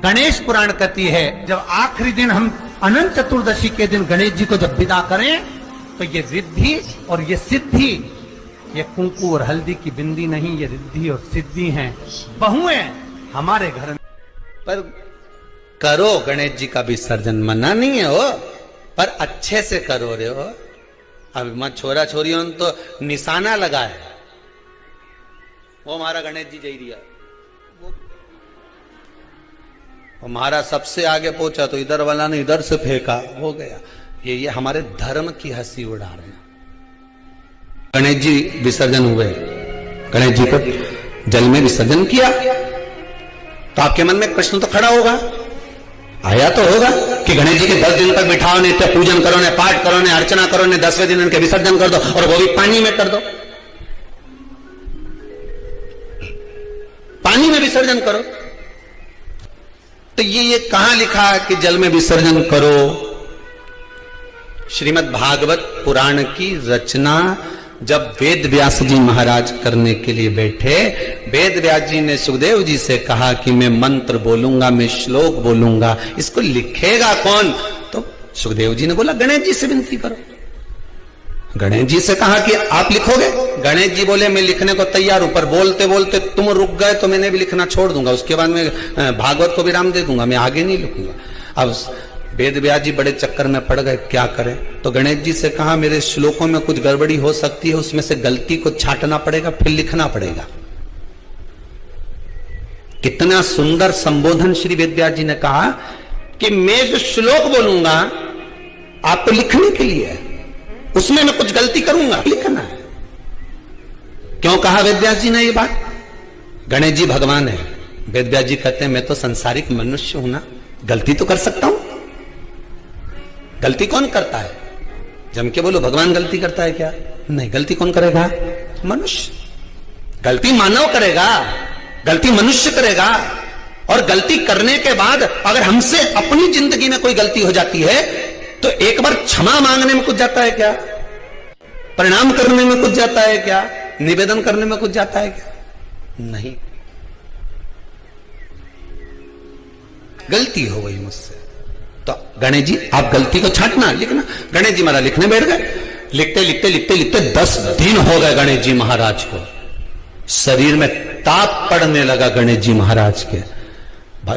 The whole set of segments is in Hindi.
गणेश पुराण कहती है जब आखिरी दिन हम अनंत चतुर्दशी के दिन गणेश जी को जब विदा करें तो ये रिद्धि और ये सिद्धि, ये कुंकू और हल्दी की बिंदी नहीं, ये रिद्धि और सिद्धि हैं, बहुएं हमारे घर में। पर करो गणेश जी का विसर्जन, मना नहीं है हो, पर अच्छे से करो रे हो। अब मैं छोरा छोरियों ने तो निशाना लगा है, वो हमारा गणेश जी जई दिया, वो हमारा सबसे आगे पहुंचा तो इधर वाला ने इधर से फेंका, हो गया। ये हमारे धर्म की हंसी उड़ा रहे हैं। गणेश जी विसर्जन हुए, गणेश जी को जल में विसर्जन किया, तो आपके मन में प्रश्न तो खड़ा होगा, आया तो होगा कि गणेश जी के 10 दिन तक बिठाओ, नित्य पूजन करो, ने पाठ करो, ने अर्चना करो, ने 10वें दिन इनके विसर्जन कर दो, और वो भी पानी में कर दो, पानी में विसर्जन करो। तो ये कहां लिखा है कि जल में विसर्जन करो? श्रीमद् भागवत पुराण की रचना जब वेद व्यास जी महाराज करने के लिए बैठे, वेद व्यास जी ने सुखदेव जी से कहा कि मैं मंत्र बोलूंगा, मैं श्लोक बोलूंगा, इसको लिखेगा कौन? तो सुखदेव जी ने बोला गणेश जी से विनती करो। गणेश जी से कहा कि आप लिखोगे? गणेश जी बोले मैं लिखने को तैयार हूं, पर बोलते बोलते तुम रुक गए तो मैंने भी लिखना छोड़ दूंगा, उसके बाद मैं भागवत को विराम दे दूंगा, मैं आगे नहीं लिखूंगा। अब वेद व्यास जी बड़े चक्कर में पड़ गए, क्या करें? तो गणेश जी से कहा मेरे श्लोकों में कुछ गड़बड़ी हो सकती है, उसमें से गलती को छांटना पड़ेगा, फिर लिखना पड़ेगा। कितना सुंदर संबोधन श्री वेद व्यास जी ने कहा कि मैं जो श्लोक बोलूंगा आपको लिखने के लिए है, उसमें मैं कुछ गलती करूंगा, लिखना है। क्यों कहा वेद व्यास जी ने ये बात? गणेश जी भगवान है, वेद व्यास जी कहते हैं मैं तो संसारिक मनुष्य हूं ना, गलती तो कर सकता हूं। गलती कौन करता है? जम के बोलो भगवान गलती करता है क्या? नहीं, गलती कौन करेगा? मनुष्य। गलती मानव करेगा, गलती मनुष्य करेगा। और गलती करने के बाद अगर हमसे अपनी जिंदगी में कोई गलती हो जाती है तो एक बार क्षमा मांगने में कुछ जाता है क्या? प्रणाम करने में कुछ जाता है क्या? निवेदन करने में कुछ जाता है क्या? नहीं। गलती हो गई मुझसे, तो गणेश जी आप गलती को छांटना, लिखना। गणेश जी महाराज लिखने बैठ गए, लिखते लिखते लिखते लिखते 10 दिन हो गए गणेश जी महाराज को। शरीर में ताप पड़ने लगा गणेश जी महाराज के।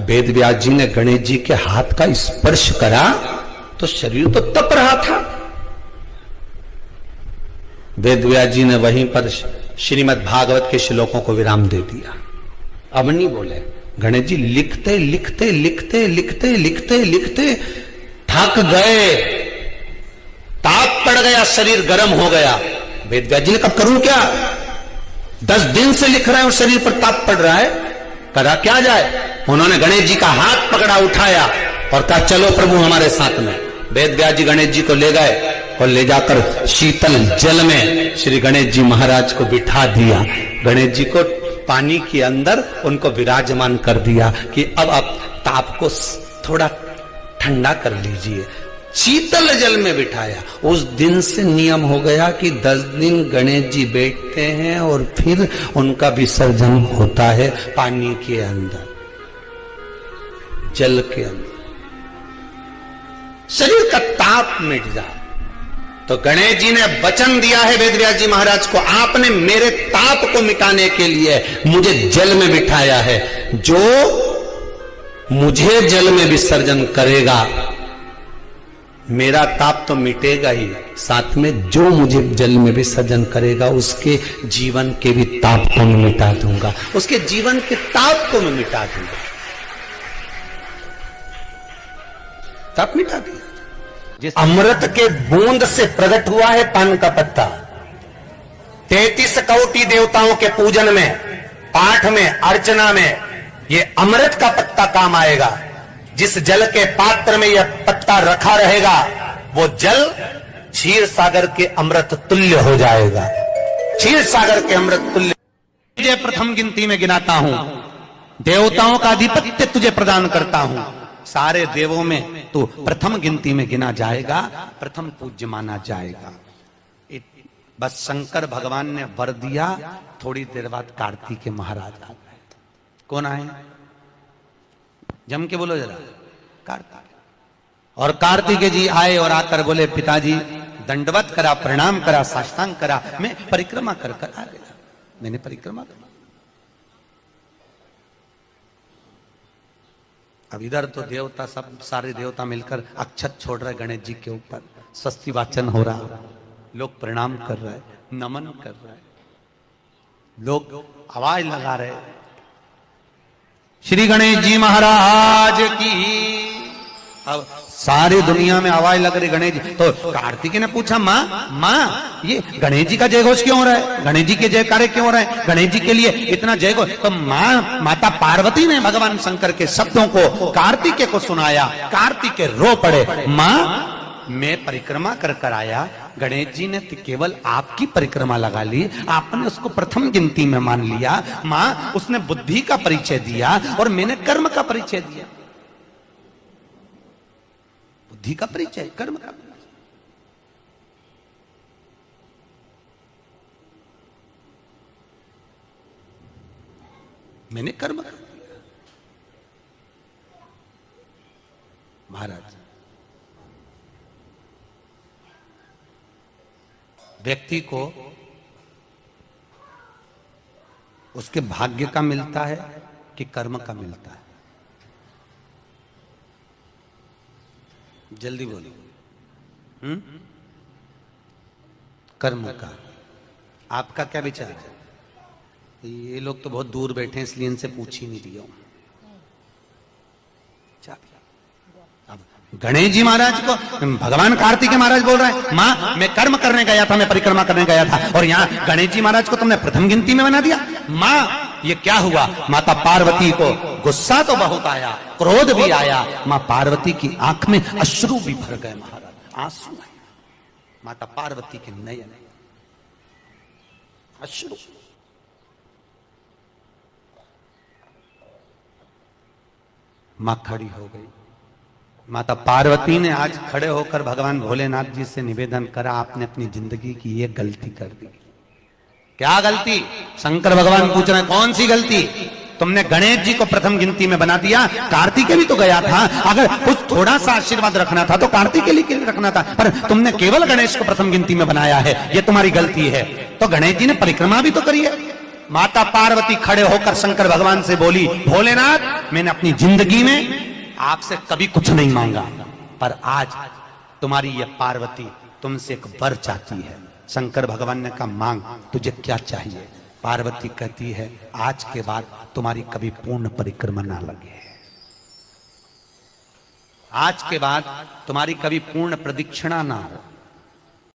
वेद व्यास जी ने गणेश जी के हाथ का स्पर्श करा तो शरीर तो तप रहा था। वेद व्यास जी ने वहीं पर श्रीमद् भागवत के श्लोकों को विराम दे दिया, अब नहीं बोले। गणेश जी लिखते लिखते लिखते लिखते लिखते लिखते थक गए, ताप पड़ गया, शरीर गर्म हो गया। वेद व्यास जी ने कब करूं क्या? 10 दिन से लिख रहे हैं और शरीर पर ताप पड़ रहा है, करा क्या जाए? उन्होंने गणेश जी का हाथ पकड़ा, उठाया और कहा चलो प्रभु हमारे साथ में। वेद व्यास जी गणेश जी को ले गए और ले जाकर शीतल जल में श्री गणेश जी महाराज को बिठा दिया। गणेश जी को पानी के अंदर उनको विराजमान कर दिया कि अब आप ताप को थोड़ा ठंडा कर लीजिए। शीतल जल में बिठाया। उस दिन से नियम हो गया कि 10 दिन गणेश जी बैठते हैं और फिर उनका विसर्जन होता है पानी के अंदर, जल के अंदर, शरीर का ताप मिट जाए। तो गणेश जी ने वचन दिया है वेद व्यास जी महाराज को, आपने मेरे ताप को मिटाने के लिए मुझे जल में बिठाया है। जो मुझे जल में विसर्जन करेगा मेरा ताप तो मिटेगा ही, साथ में जो मुझे जल में विसर्जन करेगा उसके जीवन के भी ताप को मैं मिटा दूंगा, उसके जीवन के ताप को मैं मिटा दूंगा। ताप मिटा दिया। अमृत के बूंद से प्रकट हुआ है पान का पत्ता। 33 कोटि देवताओं के पूजन में, पाठ में, अर्चना में ये अमृत का पत्ता काम आएगा। जिस जल के पात्र में यह पत्ता रखा रहेगा वो जल क्षीर सागर के अमृत तुल्य हो जाएगा। क्षीर सागर के अमृत तुल्य। तुझे प्रथम गिनती में गिनाता हूं, देवताओं का आधिपत्य तुझे प्रदान करता हूं, सारे देवों में तो प्रथम गिनती में गिना जाएगा, प्रथम पूज्य माना जाएगा। बस शंकर भगवान ने वर दिया, थोड़ी देर बाद कार्तिकेय महाराज आ गए। कौन आए? जम के बोलो जरा, कार्तिक। और कार्तिकेय जी आए और आकर बोले पिताजी दंडवत करा, प्रणाम करा, साष्टांग करा, मैं परिक्रमा कर कर आ गया, मैंने परिक्रमा करा। अब इधर तो देवता सब सारे देवता मिलकर अक्षत छोड़ रहे गणेश जी के ऊपर, स्वस्ति वाचन हो रहा, लोग प्रणाम कर रहे, नमन कर रहे, लोग आवाज लगा रहे, श्री गणेश जी महाराज की। अब सारी दुनिया में आवाज लग रही गणेश जी। तो कार्तिकेय ने पूछा माँ ये गणेश जी का जय घोष क्यों हो रहा है, गणेश जी के जयकारे क्यों हो रहे हैं, गणेश जी के लिए इतना जय घोष। तो माता पार्वती ने भगवान शंकर के शब्दों को कार्तिकेय को सुनाया। कार्तिकेय रो पड़े, माँ मैं परिक्रमा कर कर आया, गणेश जी ने केवल आपकी परिक्रमा लगा ली, आपने उसको प्रथम गिनती में मान लिया। माँ उसने बुद्धि का परिचय दिया और मैंने कर्म का परिचय दिया। बुद्धि का परिचय, कर्म का परिचय। मैंने कर्म कर दिया। महाराज व्यक्ति को उसके भाग्य का मिलता है कि कर्म का मिलता है? जल्दी बोलो। कर्म का। आपका क्या विचार है? ये लोग तो बहुत दूर बैठे हैं इसलिए इनसे पूछ ही नहीं दिया हूं। अब गणेश जी महाराज को भगवान कार्तिकेय महाराज बोल रहे हैं, माँ मैं कर्म करने गया था, मैं परिक्रमा करने गया था, और यहाँ गणेश जी महाराज को तुमने प्रथम गिनती में बना दिया। माँ ये क्या हुआ? माता पार्वती को गुस्सा तो बहुत आया, क्रोध भी आया, माँ पार्वती की आंख में अश्रु भी भर गए महाराज, आंसू आए माता पार्वती के नयन, अश्रु। माँ खड़ी हो गई। माता पार्वती ने आज खड़े होकर भगवान भोलेनाथ जी से निवेदन करा, आपने अपनी जिंदगी की ये गलती कर दी। क्या गलती? शंकर भगवान पूछ रहे हैं, कौन सी गलती? तुमने गणेश जी को प्रथम गिनती में बना दिया, कार्तिकेय भी तो गया था, अगर कुछ थोड़ा सा आशीर्वाद रखना था तो कार्तिकेय के लिए रखना था, पर तुमने केवल गणेश को प्रथम गिनती में बनाया है, ये तुम्हारी गलती है। तो गणेश जी ने परिक्रमा भी तो करी है। माता पार्वती खड़े होकर शंकर भगवान से बोली, भोलेनाथ मैंने अपनी जिंदगी में आपसे कभी कुछ नहीं मांगा, पर आज तुम्हारी ये पार्वती तुमसे एक वर चाहती है। शंकर भगवान ने कहा, मांग, तुझे क्या चाहिए? पार्वती कहती है, आज के बाद तुम्हारी कभी पूर्ण परिक्रमा ना लगे, आज के बाद तुम्हारी कभी पूर्ण प्रदक्षिणा ना हो,